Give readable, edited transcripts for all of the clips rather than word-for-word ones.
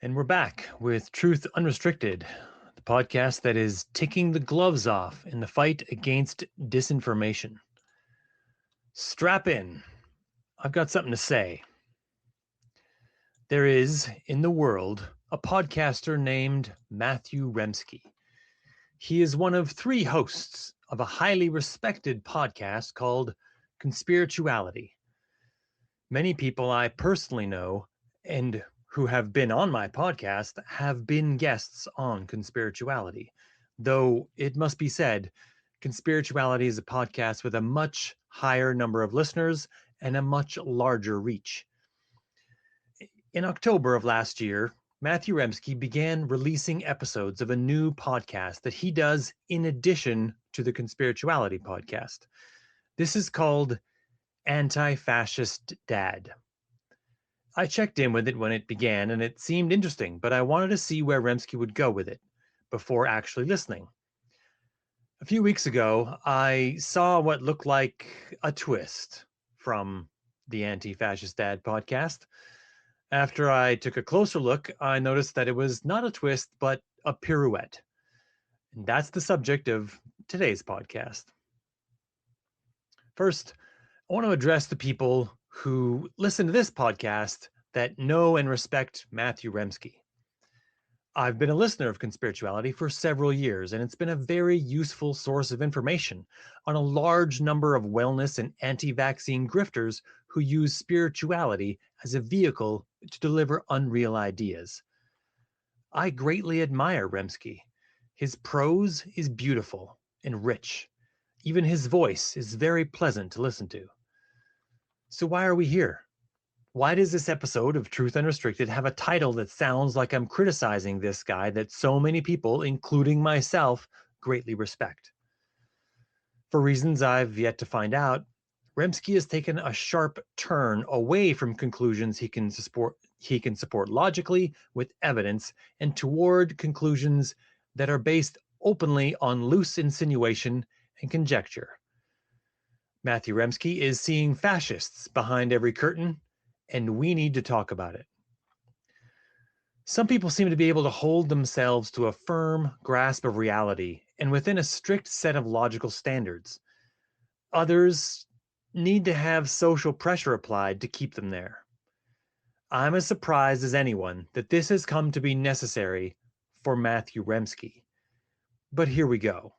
And we're back with Truth Unrestricted, the podcast that is taking the gloves off in the fight against disinformation. Strap in. I've got something to say. There is, in the world, a podcaster named Matthew Remski. He is one of three hosts of a highly respected podcast called Conspiratorial. Many people I personally know and who have been on my podcast have been guests on Conspirituality. Though it must be said, Conspirituality is a podcast with a much higher number of listeners and a much larger reach. In October of last year, Matthew Remski began releasing episodes of a new podcast that he does in addition to the Conspirituality podcast. This is called Anti-Fascist Dad. I checked in with it when it began and it seemed interesting, but I wanted to see where Remski would go with it before actually listening. A few weeks ago, I saw what looked like a twist from the Anti-Fascist Dad podcast. After I took a closer look, I noticed that it was not a twist, but a pirouette. And that's the subject of today's podcast. First, I want to address the people who listen to this podcast that know and respect Matthew Remski. I've been a listener of Conspirituality for several years, and it's been a very useful source of information on a large number of wellness and anti-vaccine grifters who use spirituality as a vehicle to deliver unreal ideas. I greatly admire Remski. His prose is beautiful and rich. Even his voice is very pleasant to listen to. So why are we here? Why does this episode of Truth Unrestricted have a title that sounds like I'm criticizing this guy that so many people, including myself, greatly respect? For reasons I've yet to find out, Remski has taken a sharp turn away from conclusions he can support logically with evidence and toward conclusions that are based openly on loose insinuation and conjecture. Matthew Remski is seeing fascists behind every curtain, and we need to talk about it. Some people seem to be able to hold themselves to a firm grasp of reality and within a strict set of logical standards. Others need to have social pressure applied to keep them there. I'm as surprised as anyone that this has come to be necessary for Matthew Remski. But here we go.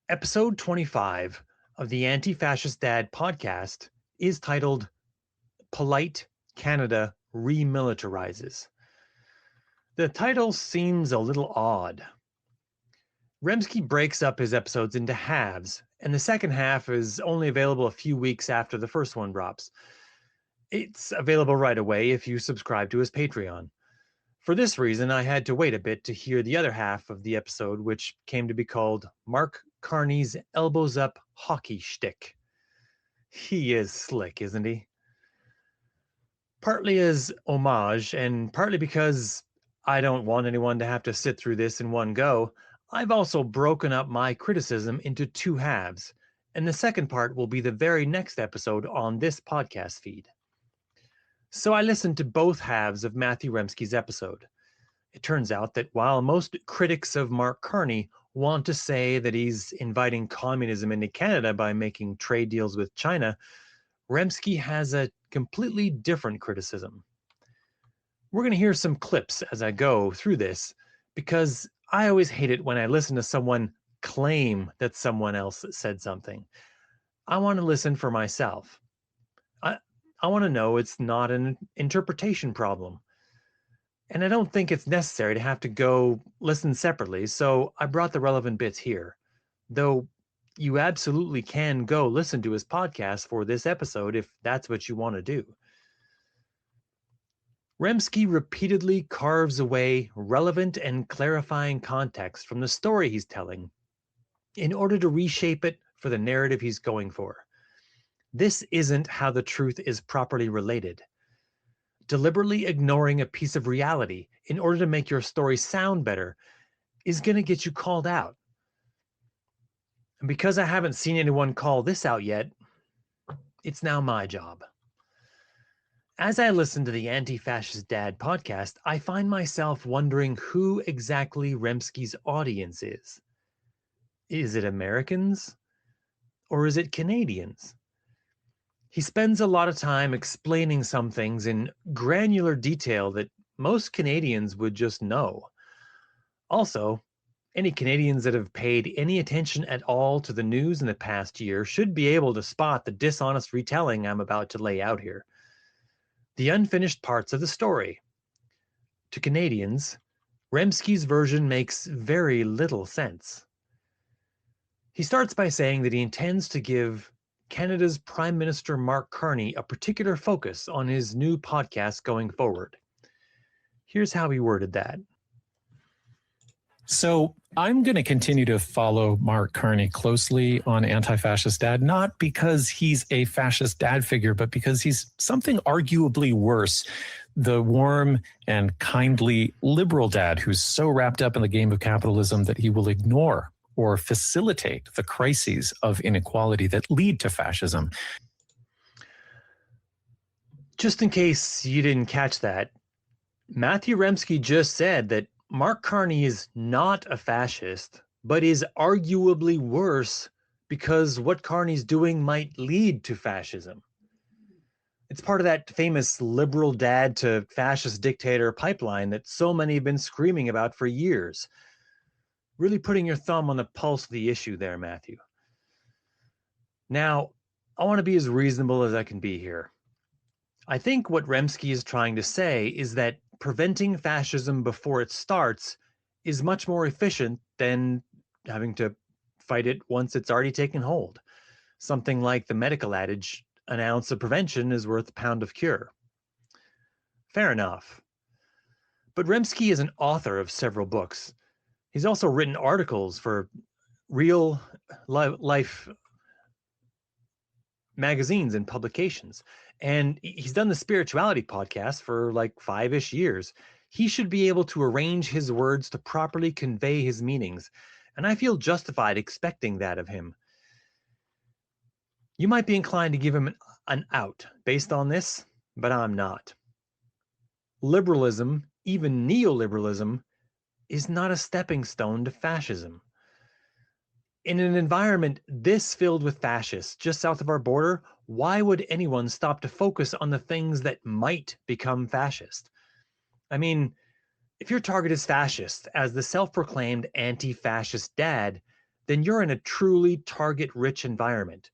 Episode 25 of the Anti-Fascist Dad podcast is titled Polite Canada Remilitarizes. The title seems a little odd. Remski breaks up his episodes into halves, and the second half is only available a few weeks after the first one drops. It's available right away if you subscribe to his Patreon. For this reason, I had to wait a bit to hear the other half of the episode, which came to be called Mark Carney's Elbows Up Hockey Shtick. He is slick, isn't he? Partly as homage, and partly because I don't want anyone to have to sit through this in one go, I've also broken up my criticism into two halves, and the second part will be the very next episode on this podcast feed. So I listened to both halves of Matthew Remski's episode. It turns out that while most critics of Mark Carney want to say that he's inviting communism into Canada by making trade deals with China, Remski has a completely different criticism. We're going to hear some clips as I go through this, because I always hate it when I listen to someone claim that someone else said something. I want to listen for myself. I want to know it's not an interpretation problem. And I don't think it's necessary to have to go listen separately, so I brought the relevant bits here. Though you absolutely can go listen to his podcast for this episode if that's what you want to do. Remski repeatedly carves away relevant and clarifying context from the story he's telling in order to reshape it for the narrative he's going for. This isn't how the truth is properly related. Deliberately ignoring a piece of reality in order to make your story sound better is going to get you called out. And because I haven't seen anyone call this out yet, it's now my job. As I listen to the Anti-Fascist Dad podcast, I find myself wondering who exactly Remski's audience is. Is it Americans or is it Canadians? He spends a lot of time explaining some things in granular detail that most Canadians would just know. Also, any Canadians that have paid any attention at all to the news in the past year should be able to spot the dishonest retelling I'm about to lay out here. The unfinished parts of the story. To Canadians, Remski's version makes very little sense. He starts by saying that he intends to give Canada's Prime Minister Mark Carney a particular focus on his new podcast going forward. Here's how he worded that. So I'm going to continue to follow Mark Carney closely on Anti-Fascist Dad, not because he's a fascist dad figure, but because he's something arguably worse, the warm and kindly liberal dad who's so wrapped up in the game of capitalism that he will ignore or facilitate the crises of inequality that lead to fascism. Just in case you didn't catch that, Matthew Remski just said that Mark Carney is not a fascist, but is arguably worse because what Carney's doing might lead to fascism. It's part of that famous liberal dad to fascist dictator pipeline that so many have been screaming about for years. Really putting your thumb on the pulse of the issue there, Matthew. Now, I want to be as reasonable as I can be here. I think what Remski is trying to say is that preventing fascism before it starts is much more efficient than having to fight it once it's already taken hold. Something like the medical adage, an ounce of prevention is worth a pound of cure. Fair enough. But Remski is an author of several books. He's also written articles for real life magazines and publications. And he's done the Spirituality podcast for like 5-ish years. He should be able to arrange his words to properly convey his meanings. And I feel justified expecting that of him. You might be inclined to give him an out based on this, but I'm not. Liberalism, even neoliberalism, is not a stepping stone to fascism. In an environment this filled with fascists just south of our border, why would anyone stop to focus on the things that might become fascist? I mean, if your target is fascist as the self-proclaimed anti-fascist dad, then you're in a truly target-rich environment.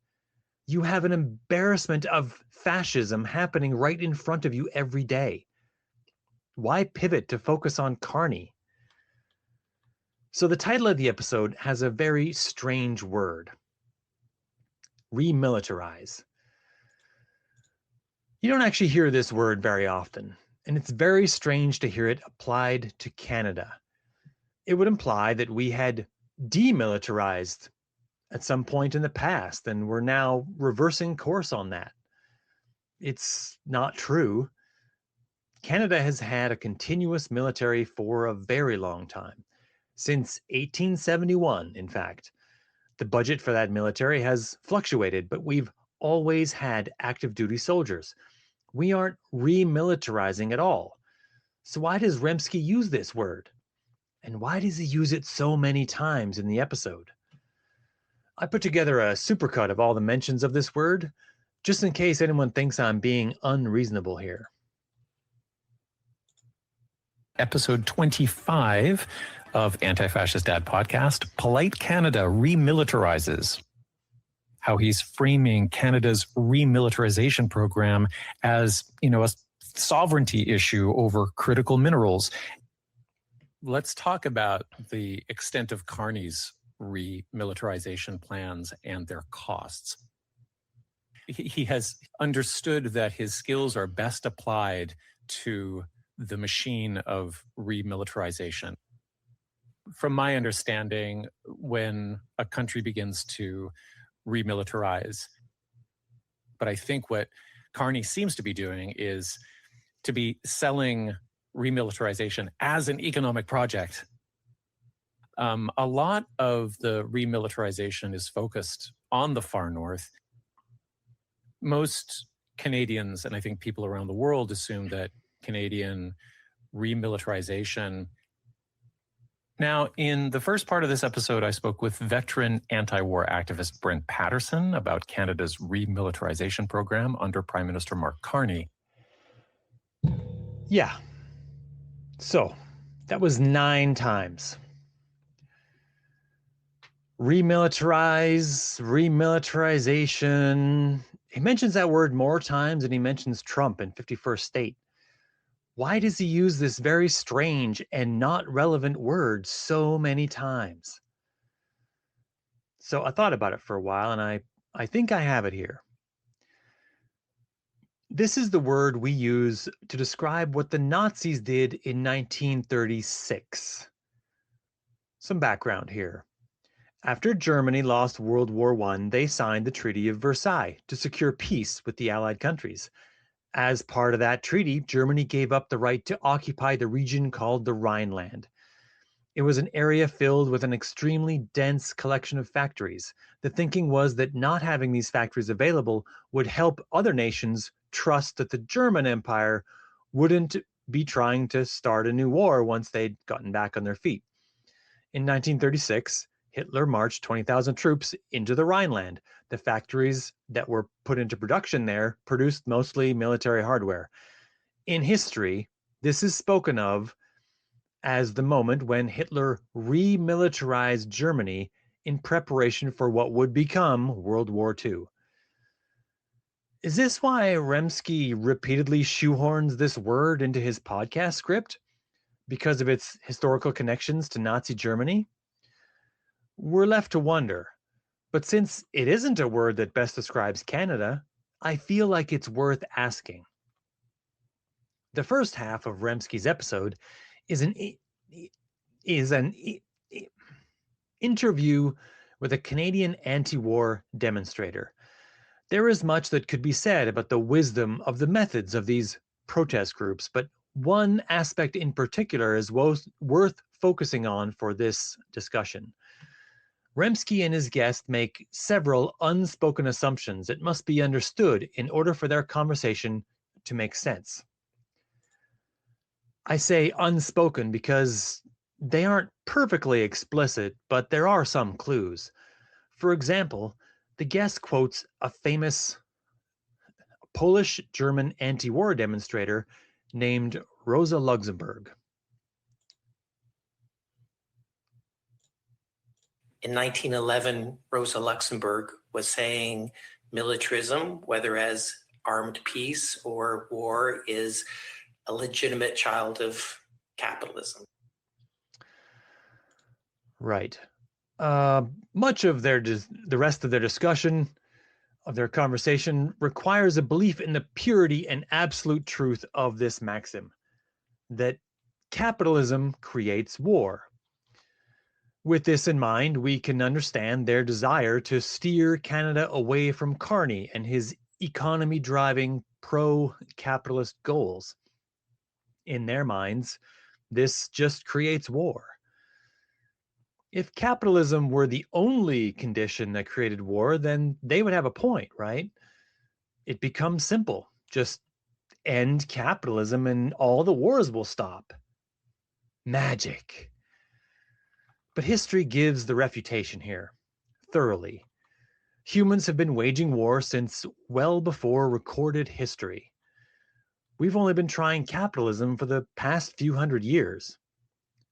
You have an embarrassment of fascism happening right in front of you every day. Why pivot to focus on Carney? So the title of the episode has a very strange word. Remilitarize. You don't actually hear this word very often, and it's very strange to hear it applied to Canada. It would imply that we had demilitarized at some point in the past, and we're now reversing course on that. It's not true. Canada has had a continuous military for a very long time. Since 1871, in fact. The budget for that military has fluctuated, but we've always had active duty soldiers. We aren't remilitarizing at all. So why does Remski use this word? And why does he use it so many times in the episode? I put together a supercut of all the mentions of this word, just in case anyone thinks I'm being unreasonable here. Episode 25 of Anti-Fascist Dad podcast, Polite Canada Remilitarizes. How he's framing Canada's remilitarization program as, a sovereignty issue over critical minerals. Let's talk about the extent of Carney's remilitarization plans and their costs. He has understood that his skills are best applied to the machine of remilitarization. From my understanding, when a country begins to remilitarize, but I think what Carney seems to be doing is to be selling remilitarization as an economic project. A lot of the remilitarization is focused on the far north. Most Canadians, and I think people around the world, assume that Canadian remilitarization. Now, in the first part of this episode, I spoke with veteran anti-war activist Brent Patterson about Canada's remilitarization program under Prime Minister Mark Carney. Yeah. So that was 9 times. Remilitarization. He mentions that word more times than he mentions Trump in 51st State. Why does he use this very strange and not relevant word so many times? So I thought about it for a while, and I think I have it here. This is the word we use to describe what the Nazis did in 1936. Some background here. After Germany lost World War I, they signed the Treaty of Versailles to secure peace with the Allied countries. As part of that treaty, Germany gave up the right to occupy the region called the Rhineland. It was an area filled with an extremely dense collection of factories. The thinking was that not having these factories available would help other nations trust that the German Empire wouldn't be trying to start a new war once they'd gotten back on their feet. In 1936, Hitler marched 20,000 troops into the Rhineland. The factories that were put into production there produced mostly military hardware. In history, this is spoken of as the moment when Hitler remilitarized Germany in preparation for what would become World War II. Is this why Remski repeatedly shoehorns this word into his podcast script? Because of its historical connections to Nazi Germany? We're left to wonder. But since it isn't a word that best describes Canada, I feel like it's worth asking. The first half of Remski's episode is an interview with a Canadian anti-war demonstrator. There is much that could be said about the wisdom of the methods of these protest groups, but one aspect in particular is worth focusing on for this discussion. Remski and his guest make several unspoken assumptions that must be understood in order for their conversation to make sense. I say unspoken because they aren't perfectly explicit, but there are some clues. For example, the guest quotes a famous Polish-German anti-war demonstrator named Rosa Luxemburg. In 1911, Rosa Luxemburg was saying militarism, whether as armed peace or war, is a legitimate child of capitalism. Right. Much of the rest of their discussion, of their conversation, requires a belief in the purity and absolute truth of this maxim, that capitalism creates war. With this in mind, we can understand their desire to steer Canada away from Carney and his economy-driving pro-capitalist goals. In their minds, this just creates war. If capitalism were the only condition that created war, then they would have a point, right? It becomes simple. Just end capitalism and all the wars will stop. Magic. But history gives the refutation here, thoroughly. Humans have been waging war since well before recorded history. We've only been trying capitalism for the past few hundred years.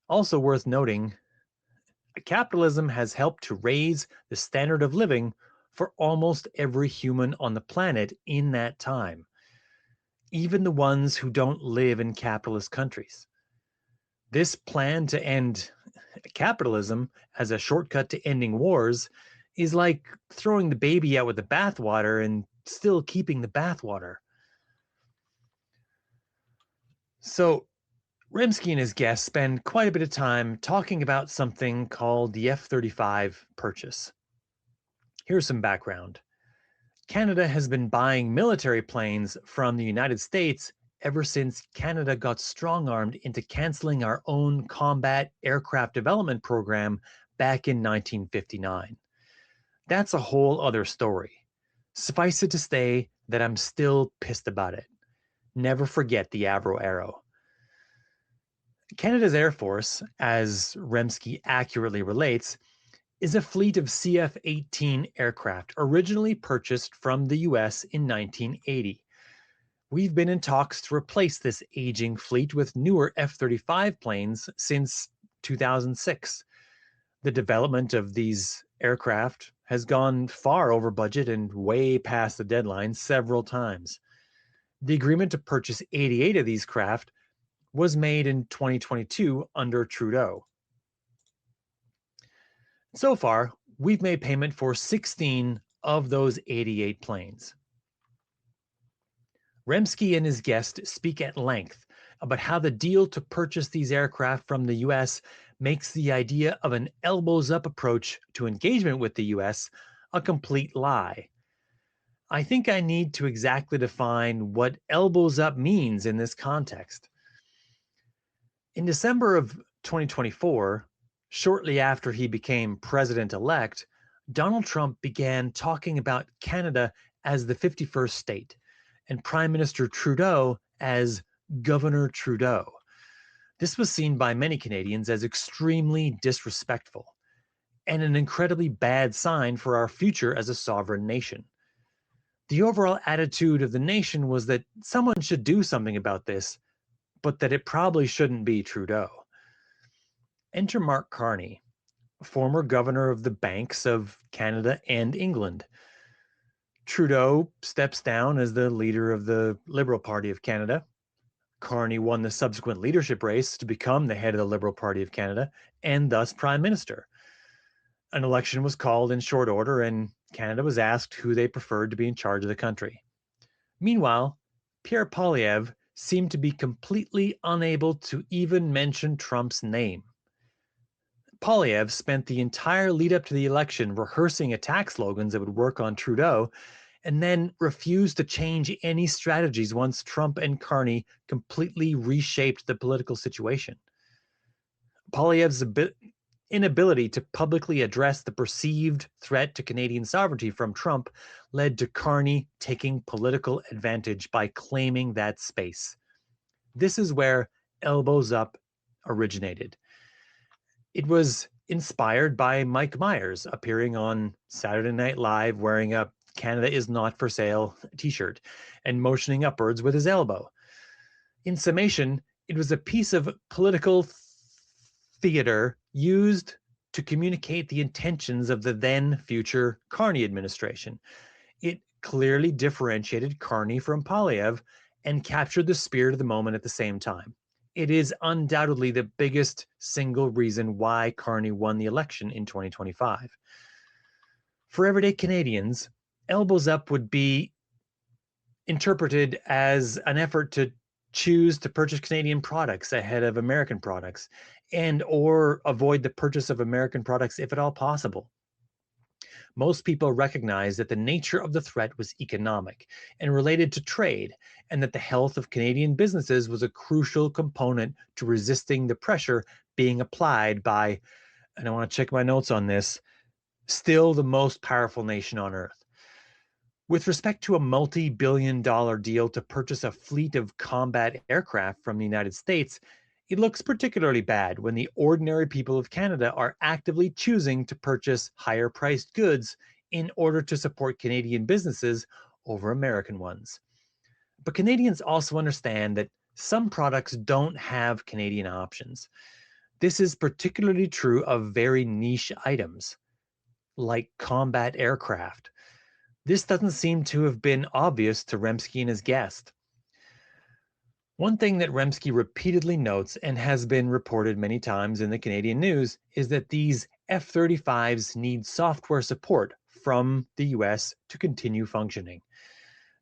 Also worth noting, capitalism has helped to raise the standard of living for almost every human on the planet in that time, even the ones who don't live in capitalist countries. This plan to end capitalism as a shortcut to ending wars is like throwing the baby out with the bathwater and still keeping the bathwater. So Remski and his guests spend quite a bit of time talking about something called the F-35 purchase. Here's some background. Canada has been buying military planes from the United States ever since Canada got strong-armed into canceling our own combat aircraft development program back in 1959. That's a whole other story. Suffice it to say that I'm still pissed about it. Never forget the Avro Arrow. Canada's Air Force, as Remski accurately relates, is a fleet of CF-18 aircraft originally purchased from the US in 1980. We've been in talks to replace this aging fleet with newer F-35 planes since 2006. The development of these aircraft has gone far over budget and way past the deadline several times. The agreement to purchase 88 of these craft was made in 2022 under Trudeau. So far, we've made payment for 16 of those 88 planes. Remski and his guest speak at length about how the deal to purchase these aircraft from the US makes the idea of an elbows-up approach to engagement with the US a complete lie. I think I need to exactly define what elbows up means in this context. In December of 2024, shortly after he became president-elect, Donald Trump began talking about Canada as the 51st state and Prime Minister Trudeau as Governor Trudeau. This was seen by many Canadians as extremely disrespectful and an incredibly bad sign for our future as a sovereign nation. The overall attitude of the nation was that someone should do something about this, but that it probably shouldn't be Trudeau. Enter Mark Carney, former governor of the banks of Canada and England. Trudeau steps down as the leader of the Liberal Party of Canada. Carney won the subsequent leadership race to become the head of the Liberal Party of Canada and thus Prime Minister. An election was called in short order and Canada was asked who they preferred to be in charge of the country. Meanwhile, Pierre Poilievre seemed to be completely unable to even mention Trump's name. Poilievre spent the entire lead up to the election rehearsing attack slogans that would work on Trudeau, and then refused to change any strategies once Trump and Carney completely reshaped the political situation. Poilievre's inability to publicly address the perceived threat to Canadian sovereignty from Trump led to Carney taking political advantage by claiming that space. This is where elbows up originated. It was inspired by Mike Myers appearing on Saturday Night Live wearing a "Canada is not for sale" t-shirt and motioning upwards with his elbow. In summation, it was a piece of political theater used to communicate the intentions of the then future Carney administration. It clearly differentiated Carney from Poilievre and captured the spirit of the moment at the same time. It is undoubtedly the biggest single reason why Carney won the election in 2025. For everyday Canadians, elbows up would be interpreted as an effort to choose to purchase Canadian products ahead of American products and or avoid the purchase of American products if at all possible. Most people recognize that the nature of the threat was economic and related to trade, and that the health of Canadian businesses was a crucial component to resisting the pressure being applied by, and I want to check my notes on this, still the most powerful nation on earth. With respect to a multi-billion-dollar deal to purchase a fleet of combat aircraft from the United States, it looks particularly bad when the ordinary people of Canada are actively choosing to purchase higher-priced goods in order to support Canadian businesses over American ones. But Canadians also understand that some products don't have Canadian options. This is particularly true of very niche items, like combat aircraft. This doesn't seem to have been obvious to Remski and his guest. One thing that Remski repeatedly notes and has been reported many times in the Canadian news is that these F-35s need software support from the US to continue functioning.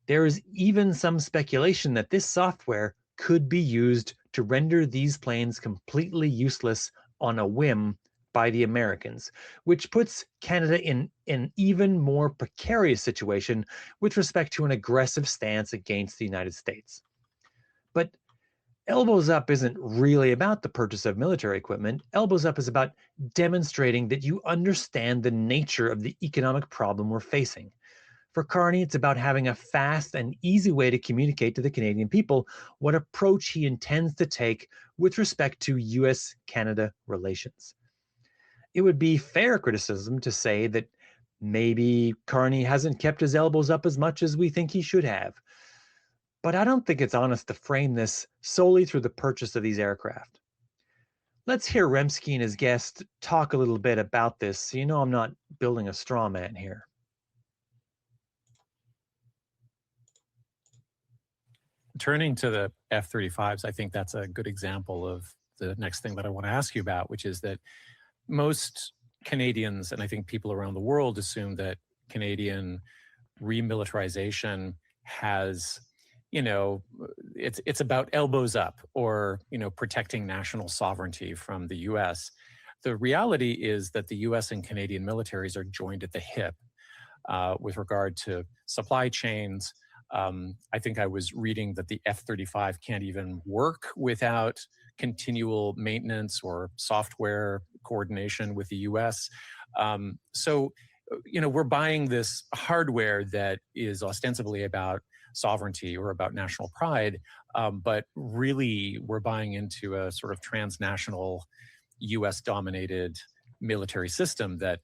There is even some speculation that this software could be used to render these planes completely useless on a whim by the Americans, which puts Canada in an even more precarious situation with respect to an aggressive stance against the United States. But elbows up isn't really about the purchase of military equipment. Elbows up is about demonstrating that you understand the nature of the economic problem we're facing. For Carney, it's about having a fast and easy way to communicate to the Canadian people what approach he intends to take with respect to US-Canada relations. It would be fair criticism to say that maybe Carney hasn't kept his elbows up as much as we think he should have. But I don't think it's honest to frame this solely through the purchase of these aircraft. Let's hear Remski and his guest talk a little bit about this, so you know I'm not building a straw man here. Turning to the F-35s, I think that's a good example of the next thing that I want to ask you about, which is that most Canadians, and I think people around the world, assume that Canadian remilitarization has, it's about elbows up or, protecting national sovereignty from the US. The reality is that the US and Canadian militaries are joined at the hip with regard to supply chains. I think I was reading that the F-35 can't even work without continual maintenance or software coordination with the US. So, we're buying this hardware that is ostensibly about sovereignty or about national pride, but really we're buying into a sort of transnational US-dominated military system that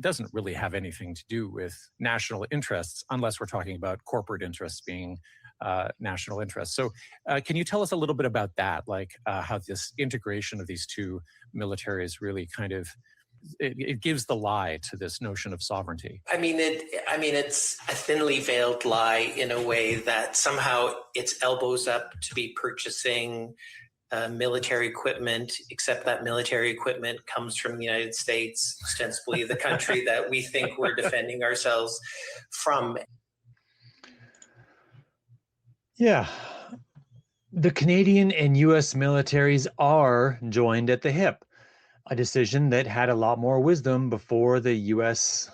doesn't really have anything to do with national interests, unless we're talking about corporate interests being national interests. So can you tell us a little bit about that, like how this integration of these two militaries really kind of, it gives the lie to this notion of sovereignty? It's a thinly veiled lie in a way that somehow it's elbows up to be purchasing military equipment, except that military equipment comes from the United States, ostensibly the country that we think we're defending ourselves from. Yeah. The Canadian and US militaries are joined at the hip, a decision that had a lot more wisdom before the US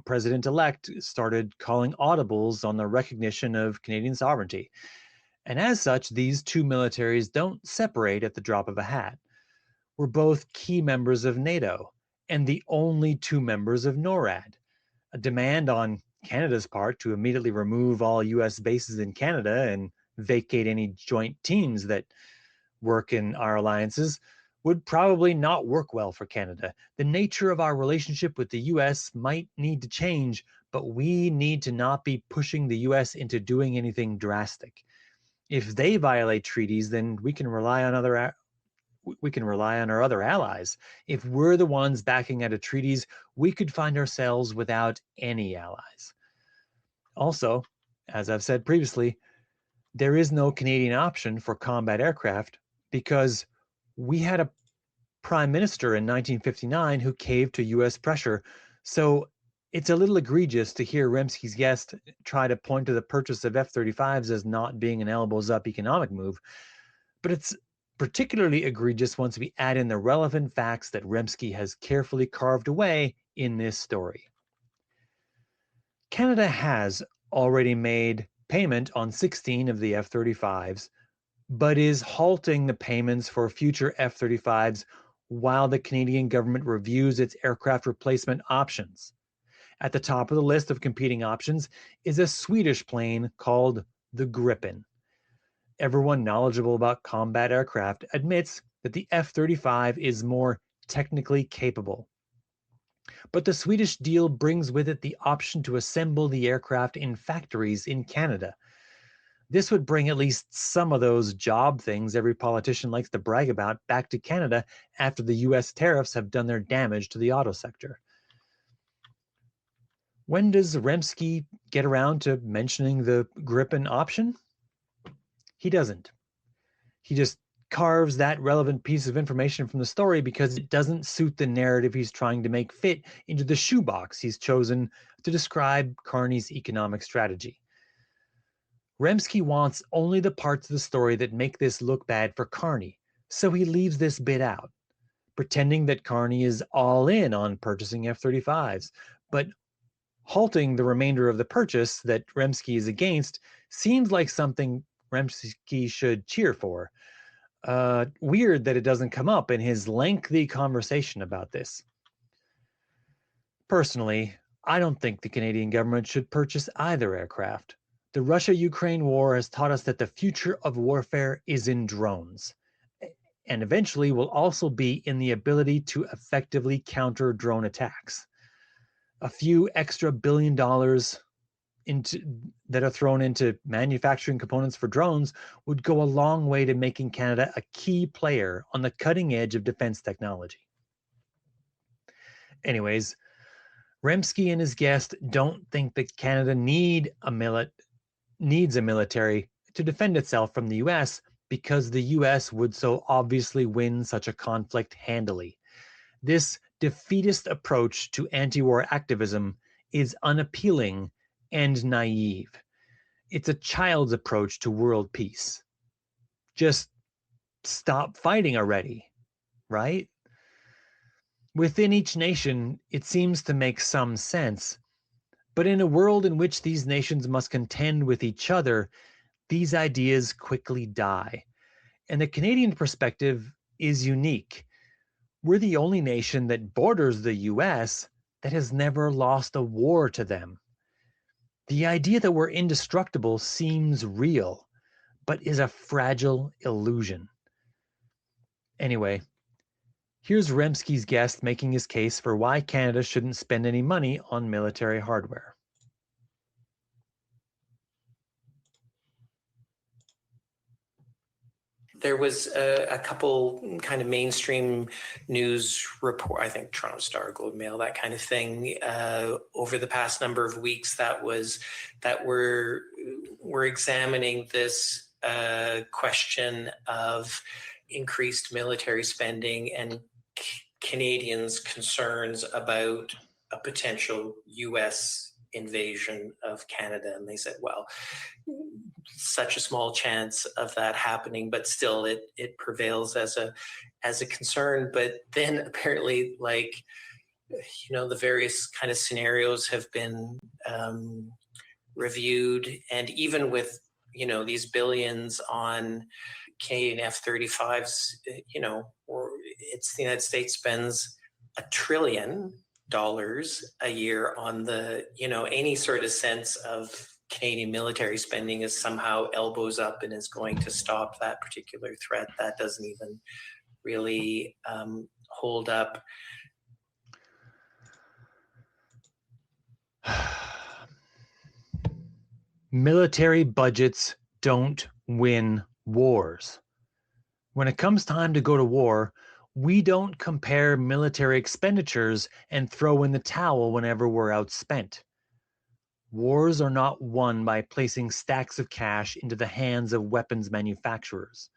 president-elect started calling audibles on the recognition of Canadian sovereignty. And as such, these two militaries don't separate at the drop of a hat. We're both key members of NATO and the only two members of NORAD. A demand on Canada's part to immediately remove all US bases in Canada and vacate any joint teams that work in our alliances would probably not work well for Canada. The nature of our relationship with the US might need to change, but we need to not be pushing the US into doing anything drastic. If they violate treaties, then we can rely on our other allies. If we're the ones backing out of treaties, we could find ourselves without any allies. Also, as I've said previously, there is no Canadian option for combat aircraft because we had a prime minister in 1959 who caved to US pressure. So it's a little egregious to hear Remski's guest try to point to the purchase of F-35s as not being an elbows-up economic move. But it's particularly egregious once we add in the relevant facts that Remski has carefully carved away in this story. Canada has already made payment on 16 of the F-35s, but is halting the payments for future F-35s while the Canadian government reviews its aircraft replacement options. At the top of the list of competing options is a Swedish plane called the Gripen. Everyone knowledgeable about combat aircraft admits that the F-35 is more technically capable. But the Swedish deal brings with it the option to assemble the aircraft in factories in Canada. This would bring at least some of those job things every politician likes to brag about back to Canada after the US tariffs have done their damage to the auto sector. When does Remski get around to mentioning the Gripen option? He doesn't. He just carves that relevant piece of information from the story because it doesn't suit the narrative he's trying to make fit into the shoebox he's chosen to describe Carney's economic strategy. Remski wants only the parts of the story that make this look bad for Carney, so he leaves this bit out, pretending that Carney is all in on purchasing F-35s, but halting the remainder of the purchase that Remski is against seems like something Remski should cheer for. Weird that it doesn't come up in his lengthy conversation about this. Personally, I don't think the Canadian government should purchase either aircraft. The Russia-Ukraine war has taught us that the future of warfare is in drones, and eventually will also be in the ability to effectively counter drone attacks. A few extra $1 billion that are thrown into manufacturing components for drones would go a long way to making Canada a key player on the cutting edge of defense technology. Anyways, Remski and his guest don't think that Canada needs a military to defend itself from the US because the US would so obviously win such a conflict handily. This defeatist approach to anti-war activism is unappealing and naive. It's a child's approach to world peace. Just stop fighting already, right? Within each nation, it seems to make some sense. But in a world in which these nations must contend with each other, these ideas quickly die. And the Canadian perspective is unique. We're the only nation that borders the US that has never lost a war to them. The idea that we're indestructible seems real, but is a fragile illusion. Anyway, here's Remski's guest making his case for why Canada shouldn't spend any money on military hardware. There was a couple kind of mainstream news report, I think Toronto Star, Globe Mail, that kind of thing, over the past number of weeks that were examining this question of increased military spending and Canadians' concerns about a potential US invasion of Canada. And they said, well, such a small chance of that happening, but still it prevails as a concern. But then apparently, the various kind of scenarios have been reviewed, and even with these billions on Canadian F-35s, it's the United States spends $1 trillion a year on the, any sort of sense of Canadian military spending is somehow elbows up and is going to stop that particular threat. That doesn't even really hold up. Military budgets don't win wars. When it comes time to go to war, we don't compare military expenditures and throw in the towel whenever we're outspent. Wars are not won by placing stacks of cash into the hands of weapons manufacturers.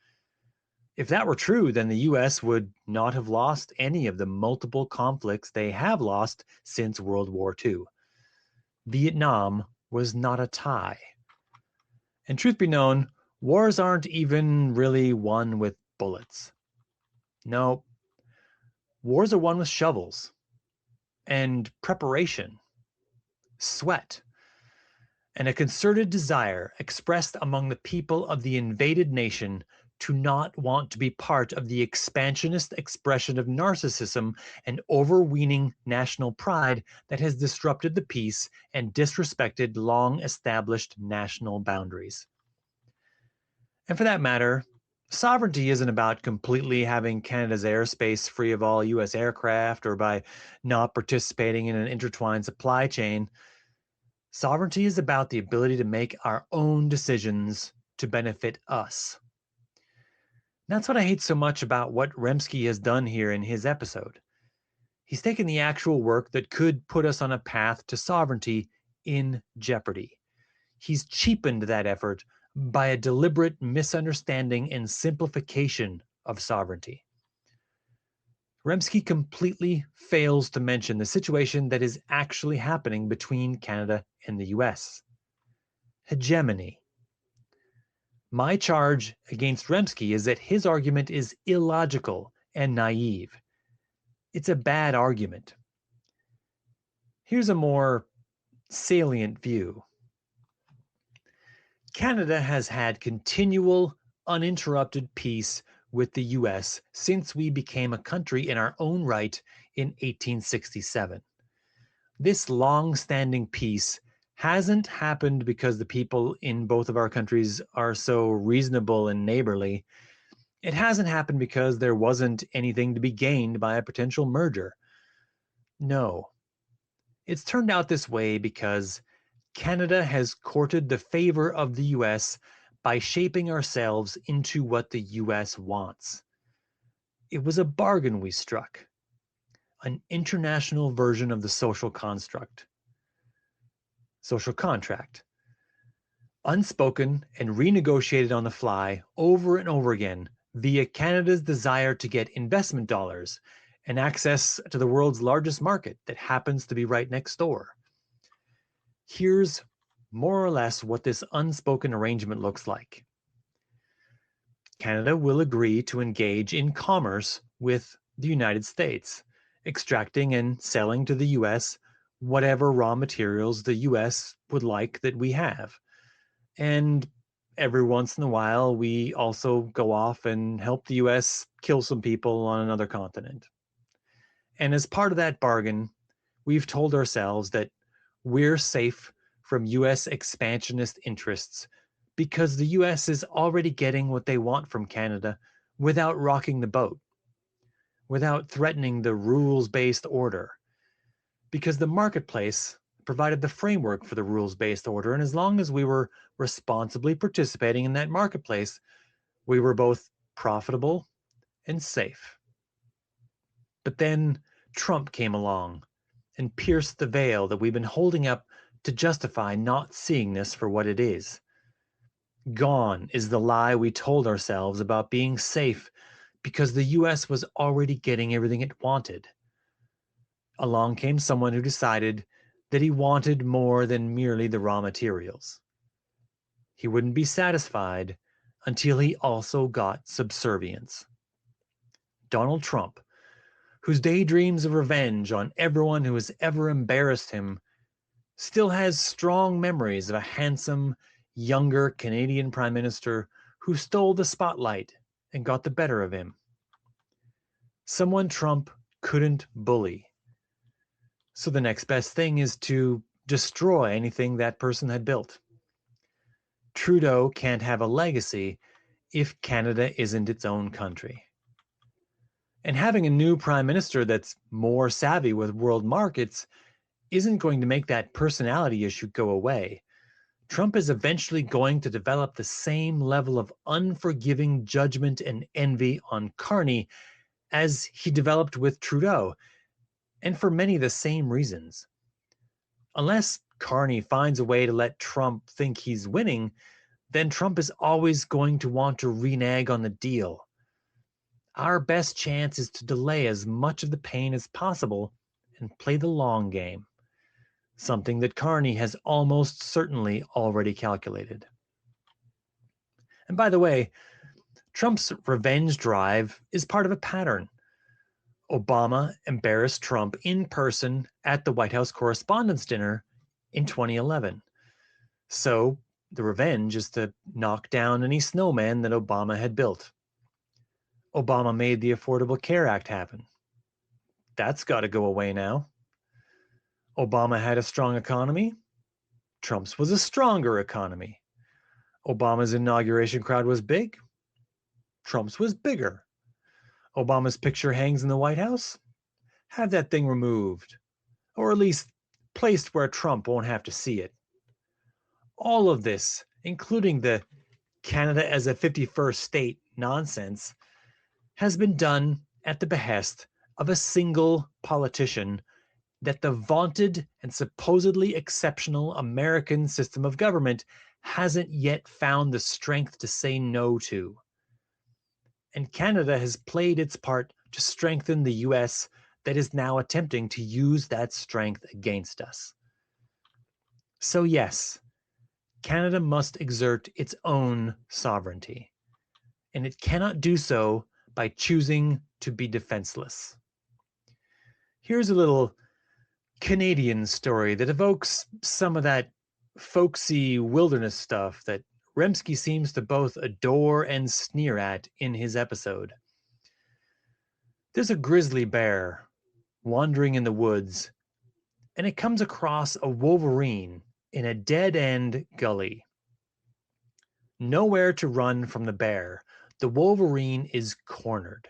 If that were true, then the US would not have lost any of the multiple conflicts they have lost since World War II. Vietnam was not a tie. And truth be known, wars aren't even really won with bullets. No, wars are won with shovels and preparation, sweat, and a concerted desire expressed among the people of the invaded nation to not want to be part of the expansionist expression of narcissism and overweening national pride that has disrupted the peace and disrespected long-established national boundaries. And for that matter, sovereignty isn't about completely having Canada's airspace free of all US aircraft or by not participating in an intertwined supply chain. Sovereignty is about the ability to make our own decisions to benefit us. That's what I hate so much about what Remski has done here in his episode. He's taken the actual work that could put us on a path to sovereignty in jeopardy. He's cheapened that effort by a deliberate misunderstanding and simplification of sovereignty. Remski completely fails to mention the situation that is actually happening between Canada and the US. Hegemony. My charge against Remski is that his argument is illogical and naive. It's a bad argument. Here's a more salient view. Canada has had continual, uninterrupted peace with the US since we became a country in our own right in 1867. this long-standing peace hasn't happened because the people in both of our countries are so reasonable and neighborly. It hasn't happened because there wasn't anything to be gained by a potential merger. No. It's turned out this way because Canada has courted the favor of the US by shaping ourselves into what the US wants. It was a bargain we struck, an international version of the social contract, unspoken and renegotiated on the fly over and over again via Canada's desire to get investment dollars and access to the world's largest market that happens to be right next door. Here's more or less what this unspoken arrangement looks like. Canada will agree to engage in commerce with the United States, extracting and selling to the US whatever raw materials the US would like that we have. And every once in a while, we also go off and help the US kill some people on another continent. And as part of that bargain, we've told ourselves that we're safe from US expansionist interests because the US is already getting what they want from Canada without rocking the boat, without threatening the rules-based order, because the marketplace provided the framework for the rules-based order, and as long as we were responsibly participating in that marketplace, we were both profitable and safe. But then Trump came along and pierced the veil that we've been holding up to justify not seeing this for what it is. Gone is the lie we told ourselves about being safe because the US was already getting everything it wanted. Along came someone who decided that he wanted more than merely the raw materials. He wouldn't be satisfied until he also got subservience. Donald Trump, whose daydreams of revenge on everyone who has ever embarrassed him, still has strong memories of a handsome, younger Canadian Prime Minister who stole the spotlight and got the better of him. Someone Trump couldn't bully. So the next best thing is to destroy anything that person had built. Trudeau can't have a legacy if Canada isn't its own country. And having a new prime minister that's more savvy with world markets isn't going to make that personality issue go away. Trump is eventually going to develop the same level of unforgiving judgment and envy on Carney as he developed with Trudeau, and for many of the same reasons. Unless Carney finds a way to let Trump think he's winning, then Trump is always going to want to renege on the deal. Our best chance is to delay as much of the pain as possible and play the long game, something that Carney has almost certainly already calculated. And by the way, Trump's revenge drive is part of a pattern. Obama embarrassed Trump in person at the White House Correspondents' Dinner in 2011. So the revenge is to knock down any snowman that Obama had built. Obama made the Affordable Care Act happen. That's got to go away now. Obama had a strong economy. Trump's was a stronger economy. Obama's inauguration crowd was big. Trump's was bigger. Obama's picture hangs in the White House. Have that thing removed, or at least placed where Trump won't have to see it. All of this, including the Canada as a 51st state nonsense, has been done at the behest of a single politician that the vaunted and supposedly exceptional American system of government hasn't yet found the strength to say no to. And Canada has played its part to strengthen the US that is now attempting to use that strength against us. So yes, Canada must exert its own sovereignty, and it cannot do so by choosing to be defenseless. Here's a little Canadian story that evokes some of that folksy wilderness stuff that Remski seems to both adore and sneer at in his episode. There's a grizzly bear wandering in the woods and it comes across a wolverine in a dead-end gully. Nowhere to run from the bear, the wolverine is cornered.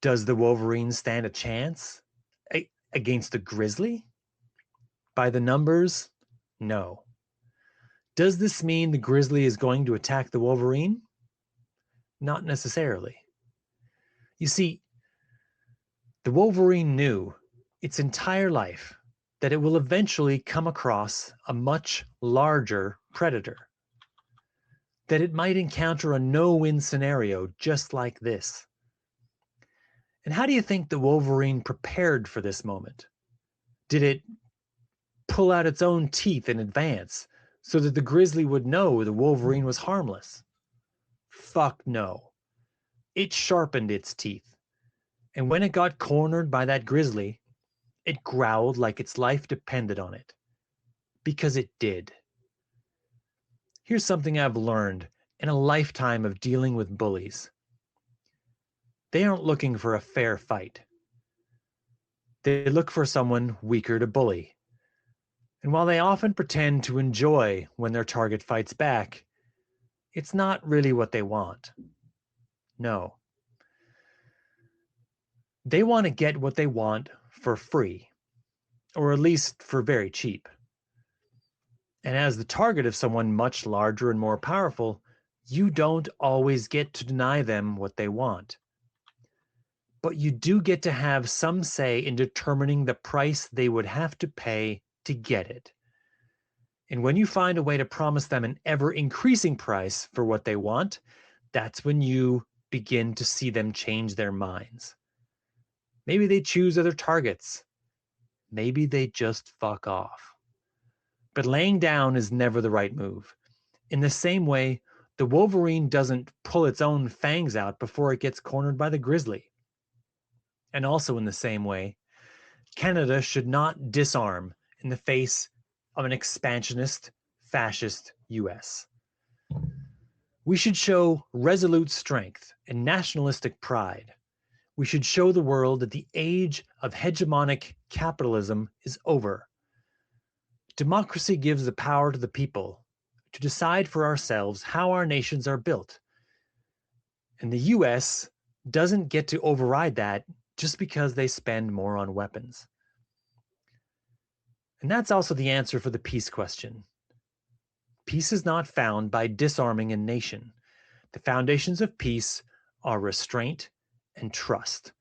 Does the wolverine stand a chance against the grizzly? By the numbers, no. Does this mean the grizzly is going to attack the wolverine? Not necessarily. You see, the wolverine knew its entire life that it will eventually come across a much larger predator, that it might encounter a no-win scenario just like this. And how do you think the wolverine prepared for this moment? Did it pull out its own teeth in advance so that the grizzly would know the wolverine was harmless? Fuck no. It sharpened its teeth, and when it got cornered by that grizzly, it growled like its life depended on it. Because it did. Here's something I've learned in a lifetime of dealing with bullies. They aren't looking for a fair fight. They look for someone weaker to bully. And while they often pretend to enjoy when their target fights back, it's not really what they want. No. They want to get what they want for free, or at least for very cheap. And as the target of someone much larger and more powerful, you don't always get to deny them what they want. But you do get to have some say in determining the price they would have to pay to get it. And when you find a way to promise them an ever-increasing price for what they want, that's when you begin to see them change their minds. Maybe they choose other targets. Maybe they just fuck off. But laying down is never the right move. In the same way, the wolverine doesn't pull its own fangs out before it gets cornered by the grizzly. And also in the same way, Canada should not disarm in the face of an expansionist, fascist US. We should show resolute strength and nationalistic pride. We should show the world that the age of hegemonic capitalism is over. Democracy gives the power to the people to decide for ourselves how our nations are built. And the US doesn't get to override that just because they spend more on weapons. And that's also the answer for the peace question. Peace is not found by disarming a nation. The foundations of peace are restraint and trust.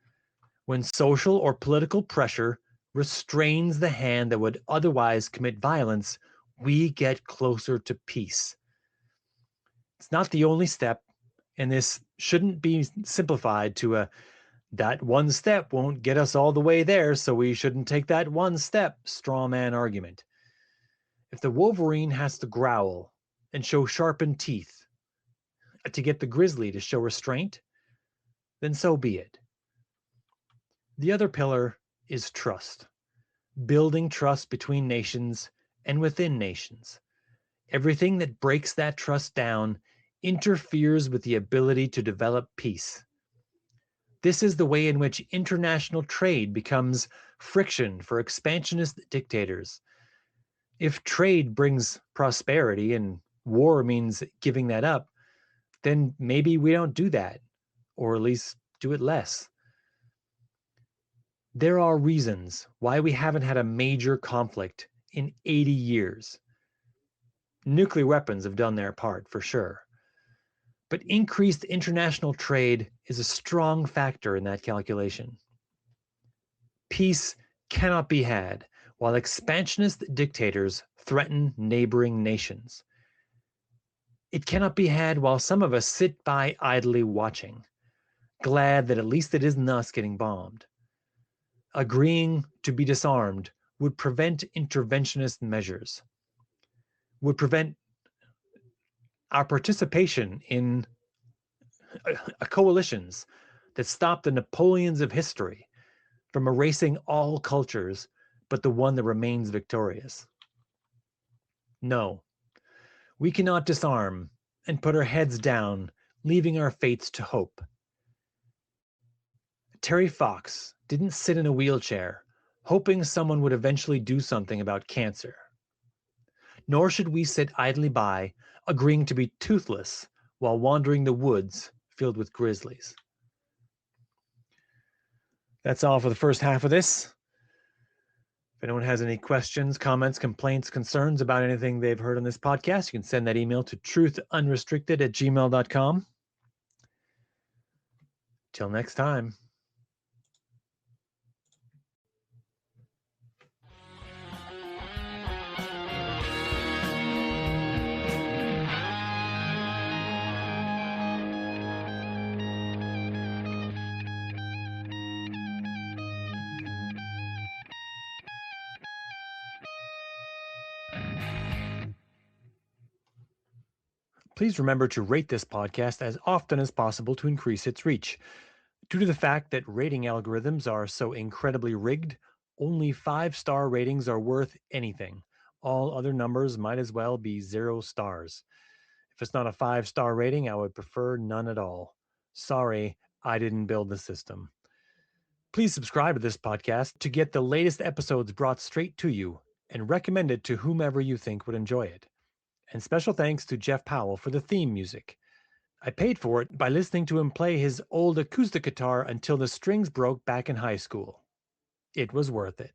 When social or political pressure restrains the hand that would otherwise commit violence, we get closer to peace. It's not the only step, and this shouldn't be simplified to that one step won't get us all the way there, so we shouldn't take that one step straw man argument. If the wolverine has to growl and show sharpened teeth to get the grizzly to show restraint, then so be it. The other pillar is trust. Building trust between nations and within nations. Everything that breaks that trust down interferes with the ability to develop peace. This is the way in which international trade becomes friction for expansionist dictators. If trade brings prosperity and war means giving that up, then maybe we don't do that, or at least do it less. There are reasons why we haven't had a major conflict in 80 years. Nuclear weapons have done their part, for sure. But increased international trade is a strong factor in that calculation. Peace cannot be had while expansionist dictators threaten neighboring nations. It cannot be had while some of us sit by idly watching, glad that at least it isn't us getting bombed. Agreeing to be disarmed would prevent interventionist measures, would prevent our participation in coalitions that stopped the Napoleons of history from erasing all cultures but the one that remains victorious. No, we cannot disarm and put our heads down, leaving our fates to hope. Terry Fox didn't sit in a wheelchair, hoping someone would eventually do something about cancer. Nor should we sit idly by, agreeing to be toothless while wandering the woods filled with grizzlies. That's all for the first half of this. If anyone has any questions, comments, complaints, concerns about anything they've heard on this podcast, you can send that email to truthunrestricted@gmail.com. Till next time. Please remember to rate this podcast as often as possible to increase its reach. Due to the fact that rating algorithms are so incredibly rigged, only 5-star ratings are worth anything. All other numbers might as well be 0 stars. If it's not a 5-star rating, I would prefer none at all. Sorry, I didn't build the system. Please subscribe to this podcast to get the latest episodes brought straight to you and recommend it to whomever you think would enjoy it. And special thanks to Jeff Powell for the theme music. I paid for it by listening to him play his old acoustic guitar until the strings broke back in high school. It was worth it.